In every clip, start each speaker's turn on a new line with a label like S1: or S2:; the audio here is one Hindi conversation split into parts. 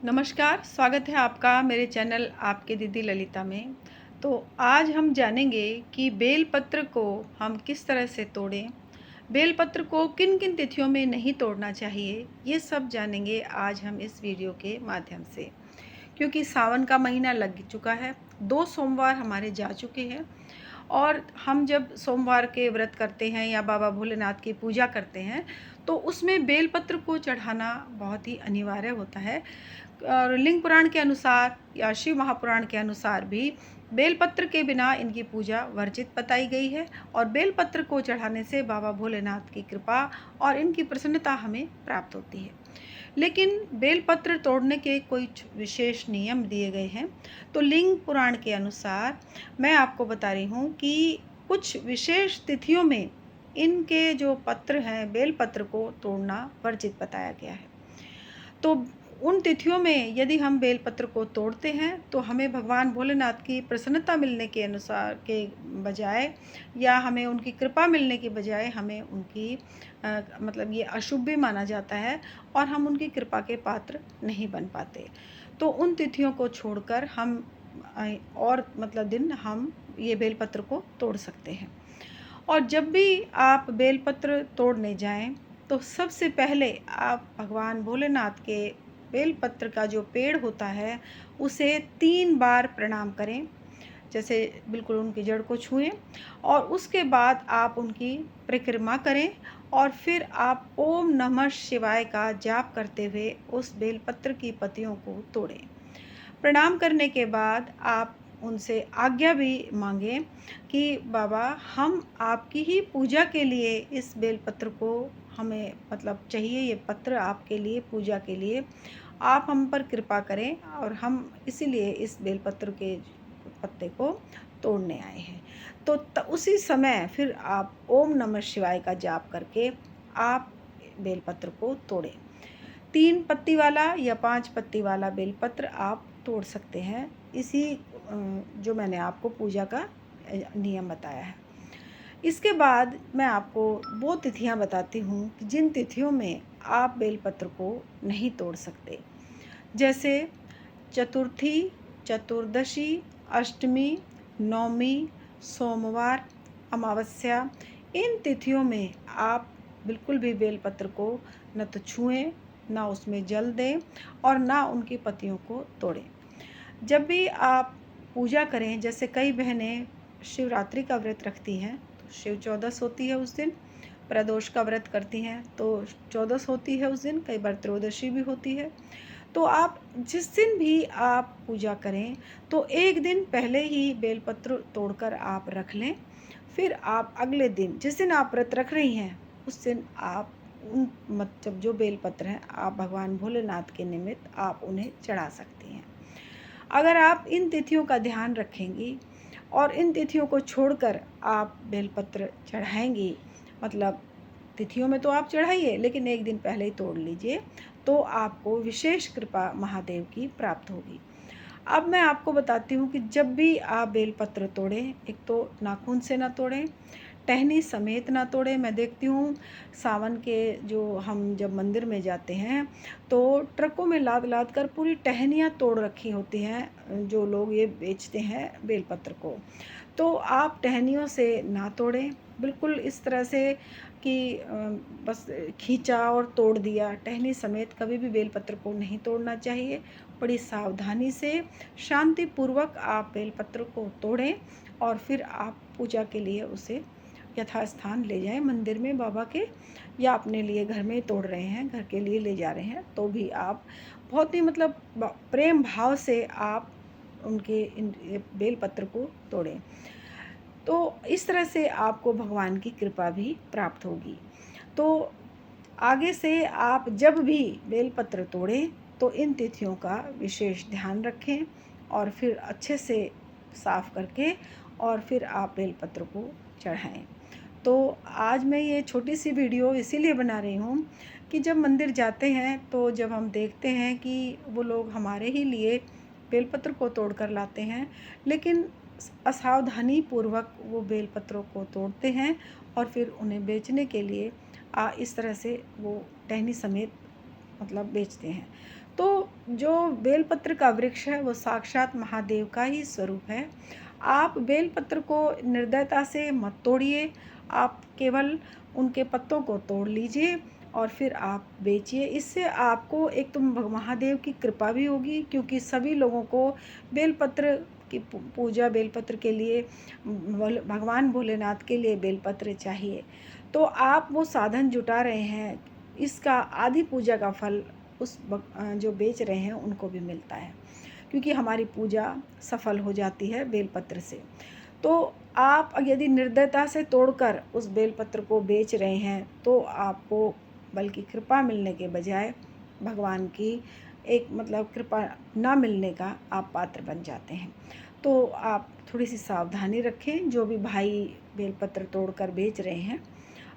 S1: नमस्कार, स्वागत है आपका मेरे चैनल आपकी दीदी ललिता में। तो आज हम जानेंगे कि बेलपत्र को हम किस तरह से तोड़ें, बेलपत्र को किन-किन तिथियों में नहीं तोड़ना चाहिए, ये सब जानेंगे आज हम इस वीडियो के माध्यम से। क्योंकि सावन का महीना लग चुका है, 2 सोमवार हमारे जा चुके हैं और हम जब सोमवार के व्रत करते हैं या बाबा भोलेनाथ की पूजा करते हैं, तो उसमें बेलपत्र को चढ़ाना बहुत ही अनिवार्य होता है। और लिंग पुराण के अनुसार या शिव महापुराण के अनुसार भी बेलपत्र के बिना इनकी पूजा वर्जित बताई गई है और बेलपत्र को चढ़ाने से बाबा भोलेनाथ की कृपा और इनकी प्रसन्नता हमें प्राप्त होती है। लेकिन बेलपत्र तोड़ने के कुछ विशेष नियम दिए गए हैं। तो लिंग पुराण के अनुसार मैं आपको बता रही हूँ कि कुछ विशेष तिथियों में इनके जो पत्र हैं, बेलपत्र को तोड़ना वर्जित बताया गया है। तो उन तिथियों में यदि हम बेलपत्र को तोड़ते हैं तो हमें भगवान भोलेनाथ की प्रसन्नता मिलने के अनुसार के बजाय या हमें उनकी कृपा मिलने के बजाय हमें उनकी मतलब ये अशुभ भी माना जाता है और हम उनकी कृपा के पात्र नहीं बन पाते। तो उन तिथियों को छोड़कर हम और मतलब दिन हम ये बेलपत्र को तोड़ सकते हैं। और जब भी आप बेलपत्र तोड़ने जाएं तो सबसे पहले आप भगवान भोलेनाथ के बेलपत्र का जो पेड़ होता है उसे 3 बार प्रणाम करें। जैसे बिल्कुल उनकी जड़ को छुएं और उसके बाद आप उनकी परिक्रमा करें और फिर आप ओम नमः शिवाय का जाप करते हुए उस बेलपत्र की पत्तियों को तोड़ें। प्रणाम करने के बाद आप उनसे आज्ञा भी मांगें कि बाबा हम आपकी ही पूजा के लिए इस बेलपत्र को हमें मतलब चाहिए, ये पत्र आपके लिए पूजा के लिए आप हम पर कृपा करें और हम इसीलिए इस बेलपत्र के पत्ते को तोड़ने आए हैं। तो उसी समय फिर आप ओम नमः शिवाय का जाप करके आप बेलपत्र को तोड़ें। 3 पत्ती वाला या 5 पत्ती वाला बेलपत्र आप तोड़ सकते हैं। इसी जो मैंने आपको पूजा का नियम बताया है। इसके बाद मैं आपको वो तिथियां बताती हूँ कि जिन तिथियों में आप बेलपत्र को नहीं तोड़ सकते। जैसे चतुर्थी, चतुर्दशी, अष्टमी, नवमी, सोमवार, अमावस्या, इन तिथियों में आप बिल्कुल भी बेलपत्र को न तो छुएं, ना उसमें जल दें और ना उनकी पत्तियों को तोड़ें। जब भी आप पूजा करें, जैसे कई बहनें शिवरात्रि का व्रत रखती हैं तो शिव चौदस होती है उस दिन, प्रदोष का व्रत करती हैं तो चौदस होती है उस दिन, कई बार त्रयोदशी भी होती है। तो आप जिस दिन भी आप पूजा करें तो एक दिन पहले ही बेलपत्र तोड़कर आप रख लें। फिर आप अगले दिन जिस दिन आप व्रत रख रही हैं उस दिन आप उन मतलब जो बेलपत्र हैं आप भगवान भोलेनाथ के निमित्त आप उन्हें चढ़ा सकती हैं। अगर आप इन तिथियों का ध्यान रखेंगी और इन तिथियों को छोड़कर आप बेलपत्र चढ़ाएंगी, मतलब तिथियों में तो आप चढ़ाइए लेकिन एक दिन पहले ही तोड़ लीजिए, तो आपको विशेष कृपा महादेव की प्राप्त होगी। अब मैं आपको बताती हूँ कि जब भी आप बेलपत्र तोड़ें, एक तो नाखून से ना तोड़ें, टहनी समेत ना तोड़ें। मैं देखती हूँ सावन के जो हम जब मंदिर में जाते हैं तो ट्रकों में लाद लाद कर पूरी टहनियाँ तोड़ रखी होती हैं जो लोग ये बेचते हैं बेलपत्र को। तो आप टहनियों से ना तोड़ें, बिल्कुल इस तरह से कि बस खींचा और तोड़ दिया, टहनी समेत कभी भी बेलपत्र को नहीं तोड़ना चाहिए। बड़ी सावधानी से शांतिपूर्वक आप बेलपत्र को तोड़ें और फिर आप पूजा के लिए उसे यथास्थान ले जाएं मंदिर में बाबा के, या अपने लिए घर में तोड़ रहे हैं, घर के लिए ले जा रहे हैं तो भी आप बहुत ही मतलब प्रेम भाव से आप उनके इन बेलपत्र को तोड़ें। तो इस तरह से आपको भगवान की कृपा भी प्राप्त होगी। तो आगे से आप जब भी बेलपत्र तोड़ें तो इन तिथियों का विशेष ध्यान रखें और फिर अच्छे से साफ करके और फिर आप बेलपत्र को चढ़ाएं। तो आज मैं ये छोटी सी वीडियो इसीलिए बना रही हूँ कि जब मंदिर जाते हैं तो जब हम देखते हैं कि वो लोग हमारे ही लिए बेलपत्र को तोड़ कर लाते हैं, लेकिन असावधानी पूर्वक वो बेलपत्रों को तोड़ते हैं और फिर उन्हें बेचने के लिए इस तरह से वो टहनी समेत मतलब बेचते हैं। तो जो बेलपत्र का वृक्ष है वो साक्षात महादेव का ही स्वरूप है। आप बेलपत्र को निर्दयता से मत तोड़िए, आप केवल उनके पत्तों को तोड़ लीजिए और फिर आप बेचिए। इससे आपको एक तो महादेव की कृपा भी होगी, क्योंकि सभी लोगों को बेलपत्र की पूजा, बेलपत्र के लिए भगवान भोलेनाथ के लिए बेलपत्र चाहिए। तो आप वो साधन जुटा रहे हैं, इसका आधी पूजा का फल उस जो बेच रहे हैं उनको भी मिलता है, क्योंकि हमारी पूजा सफल हो जाती है बेलपत्र से। तो आप यदि निर्दयता से तोड़कर उस बेलपत्र को बेच रहे हैं तो आपको बल्कि कृपा मिलने के बजाय भगवान की एक कृपा ना मिलने का आप पात्र बन जाते हैं। तो आप थोड़ी सी सावधानी रखें, जो भी भाई बेलपत्र तोड़कर बेच रहे हैं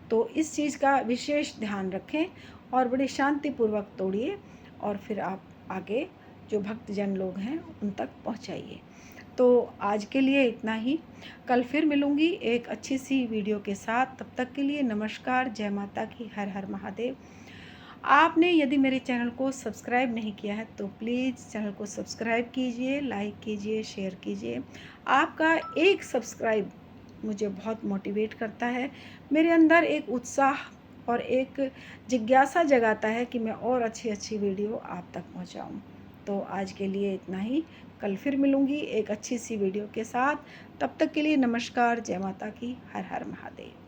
S1: तो इस चीज़ का विशेष ध्यान रखें और बड़े शांतिपूर्वक तोड़िए और फिर आप आगे जो भक्तजन लोग हैं उन तक पहुंचाइए। तो आज के लिए इतना ही। कल फिर मिलूँगी एक अच्छी सी वीडियो के साथ। तब तक के लिए नमस्कार, जय माता की, हर हर महादेव। आपने यदि मेरे चैनल को सब्सक्राइब नहीं किया है तो प्लीज़ चैनल को सब्सक्राइब कीजिए, लाइक कीजिए, शेयर कीजिए। आपका एक सब्सक्राइब मुझे बहुत मोटिवेट करता है, मेरे अंदर एक उत्साह और एक जिज्ञासा जगाता है कि मैं और अच्छी अच्छी वीडियो आप तक पहुंचाऊं। तो आज के लिए इतना ही। कल फिर मिलूँगी एक अच्छी सी वीडियो के साथ। तब तक के लिए नमस्कार, जय माता की, हर हर महादेव।